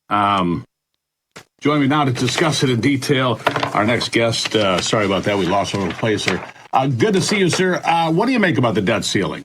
Um, Join me now to discuss it in detail. Our next guest, sorry about that, we lost our replacer. Good to see you, sir. What do you make about the debt ceiling?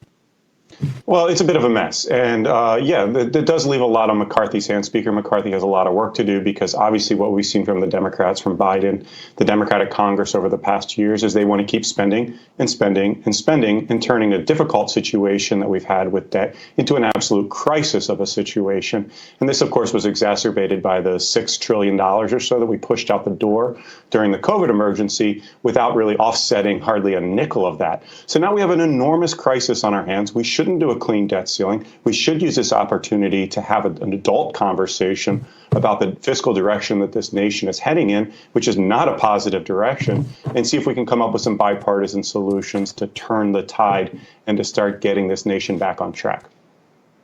Well, it's a bit of a mess. And that does leave a lot on McCarthy's hands. Speaker McCarthy has a lot of work to do because obviously what we've seen from the Democrats, from Biden, the Democratic Congress over the past years is they want to keep spending and spending and spending and turning a difficult situation that we've had with debt into an absolute crisis of a situation. And this, of course, was exacerbated by the $6 trillion or so that we pushed out the door during the COVID emergency without really offsetting hardly a nickel of that. So now we have an enormous crisis on our hands. We shouldn't do a clean debt ceiling. We should use this opportunity to have an adult conversation about the fiscal direction that this nation is heading in, which is not a positive direction, and see if we can come up with some bipartisan solutions to turn the tide and to start getting this nation back on track.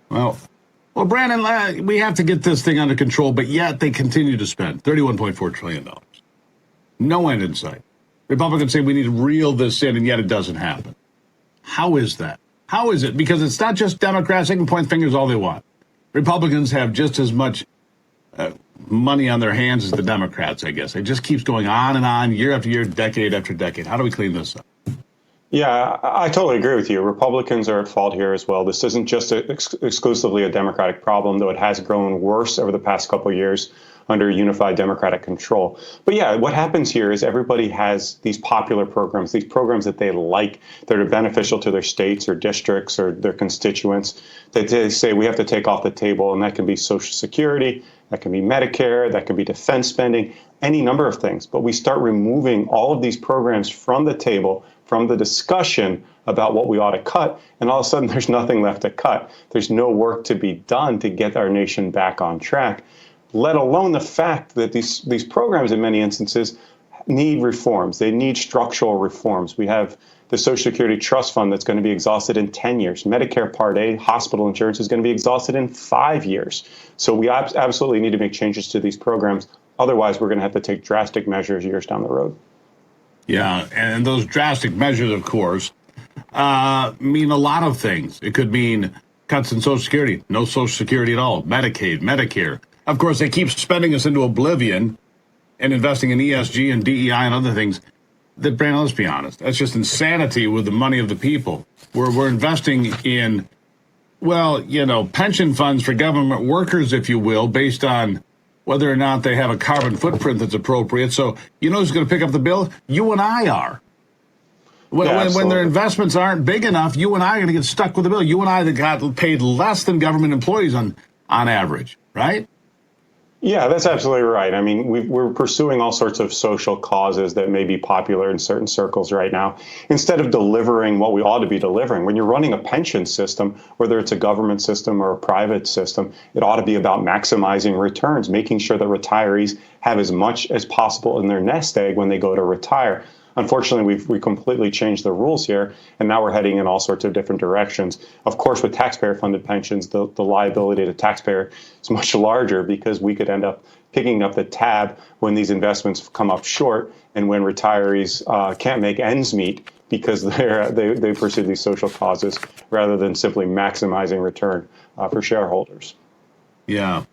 Well, Brandon, we have to get this thing under control, but yet they continue to spend $31.4 trillion. No end in sight. Republicans say we need to reel this in, and yet it doesn't happen. How is that? How is it? Because it's not just Democrats. They can point fingers all they want. Republicans have just as much money on their hands as the Democrats, I guess. It just keeps going on and on, year after year, decade after decade. How do we clean this up? Yeah, I totally agree with you. Republicans are at fault here as well. This isn't just exclusively a Democratic problem, though it has grown worse over the past couple of years under unified Democratic control. But yeah, what happens here is everybody has these popular programs, these programs that they like, that are beneficial to their states or districts or their constituents, that they say we have to take off the table. And that can be Social Security, that can be Medicare, that can be defense spending, any number of things. But we start removing all of these programs from the table, from the discussion about what we ought to cut, and all of a sudden there's nothing left to cut. There's no work to be done to get our nation back on track, let alone the fact that these programs in many instances need reforms. They need structural reforms. We have the Social Security Trust Fund that's going to be exhausted in 10 years. Medicare Part A, hospital insurance, is going to be exhausted in 5 years. So we absolutely need to make changes to these programs. Otherwise, we're going to have to take drastic measures years down the road. Yeah, and those drastic measures, of course, mean a lot of things. It could mean cuts in Social Security, no Social Security at all, Medicaid, Medicare. Of course, they keep spending us into oblivion and investing in ESG and DEI and other things. That, Brandon, let's be honest, that's just insanity with the money of the people. We're investing in, well, pension funds for government workers, if you will, based on whether or not they have a carbon footprint that's appropriate. So you know who's going to pick up the bill? You and I are. When their investments aren't big enough, you and I are going to get stuck with the bill. You and I that got paid less than government employees on average, right? Yeah, that's absolutely right. I mean, we're pursuing all sorts of social causes that may be popular in certain circles right now, instead of delivering what we ought to be delivering. When you're running a pension system, whether it's a government system or a private system, it ought to be about maximizing returns, making sure that retirees have as much as possible in their nest egg when they go to retire. Unfortunately, we completely changed the rules here, and now we're heading in all sorts of different directions. Of course, with taxpayer-funded pensions, the liability to taxpayer is much larger because we could end up picking up the tab when these investments come up short and when retirees can't make ends meet because they pursue these social causes rather than simply maximizing return for shareholders. Yeah.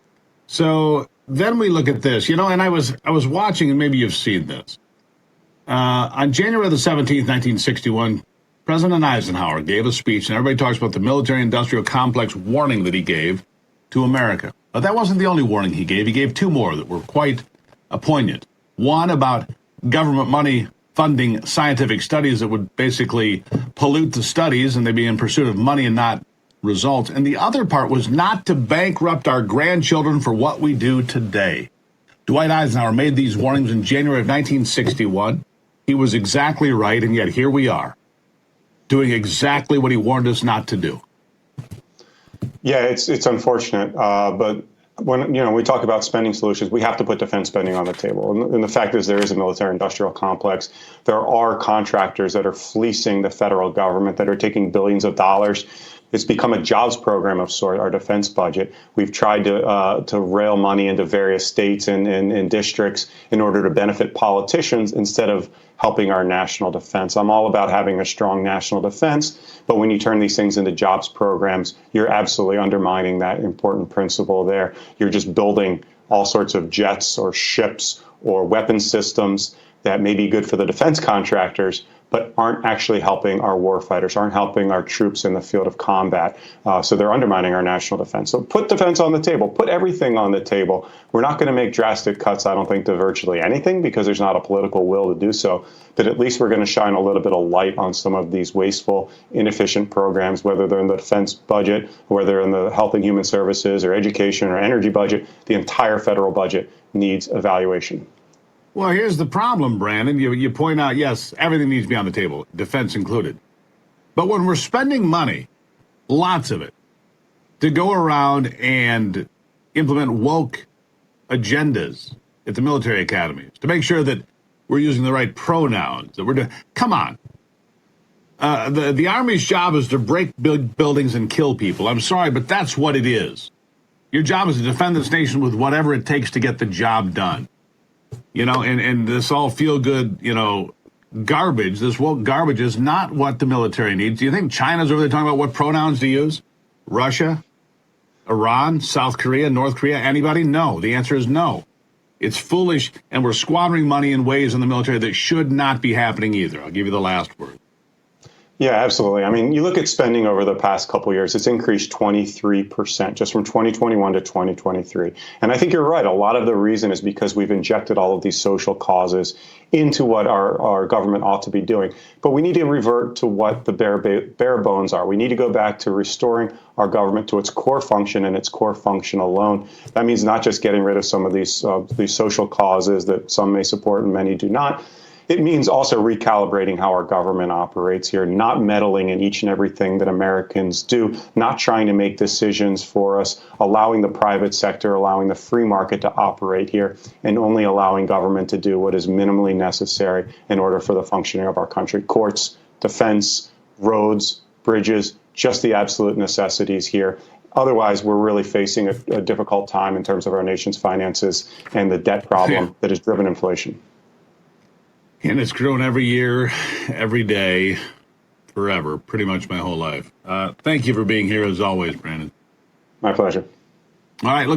So then we look at this, and I was watching, and maybe you've seen this. On January the 17th, 1961, President Eisenhower gave a speech, and everybody talks about the military-industrial complex warning that he gave to America. But that wasn't the only warning he gave. He gave two more that were quite poignant. One about government money funding scientific studies that would basically pollute the studies, and they'd be in pursuit of money and not results. And the other part was not to bankrupt our grandchildren for what we do today. Dwight Eisenhower made these warnings in January of 1961. He was exactly right, and yet here we are, doing exactly what he warned us not to do. Yeah, it's unfortunate, but when we talk about spending solutions, we have to put defense spending on the table. And the fact is, there is a military-industrial complex. There are contractors that are fleecing the federal government, that are taking billions of dollars. It's become a jobs program of sort, our defense budget. We've tried to rail money into various states and districts in order to benefit politicians instead of helping our national defense. I'm all about having a strong national defense, but when you turn these things into jobs programs, you're absolutely undermining that important principle there. You're just building all sorts of jets or ships or weapon systems that may be good for the defense contractors, but aren't actually helping our warfighters, aren't helping our troops in the field of combat. So they're undermining our national defense. So put defense on the table, put everything on the table. We're not going to make drastic cuts, I don't think, to virtually anything because there's not a political will to do so. But at least we're going to shine a little bit of light on some of these wasteful, inefficient programs, whether they're in the defense budget, whether they're in the health and human services or education or energy budget. The entire federal budget needs evaluation. Well, here's the problem, Brandon. You point out, yes, everything needs to be on the table, defense included. But when we're spending money, lots of it, to go around and implement woke agendas at the military academies, to make sure that we're using the right pronouns, that we're doing, come on. The Army's job is to break buildings and kill people. I'm sorry, but that's what it is. Your job is to defend this nation with whatever it takes to get the job done. And this all feel-good, garbage, this woke garbage is not what the military needs. Do you think China's over there talking about what pronouns to use? Russia? Iran? South Korea? North Korea? Anybody? No. The answer is no. It's foolish, and we're squandering money in ways in the military that should not be happening either. I'll give you the last word. Yeah, absolutely. I mean, you look at spending over the past couple of years, it's increased 23% just from 2021 to 2023. And I think you're right. A lot of the reason is because we've injected all of these social causes into what our government ought to be doing. But we need to revert to what the bare bones are. We need to go back to restoring our government to its core function and its core function alone. That means not just getting rid of some of these social causes that some may support and many do not. It means also recalibrating how our government operates here, not meddling in each and everything that Americans do, not trying to make decisions for us, allowing the private sector, allowing the free market to operate here, and only allowing government to do what is minimally necessary in order for the functioning of our country. Courts, defense, roads, bridges, just the absolute necessities here. Otherwise, we're really facing a difficult time in terms of our nation's finances and the debt problem that has driven inflation. And it's grown every year, every day, forever, pretty much my whole life. Thank you for being here as always, Brandon. My pleasure. All right, look.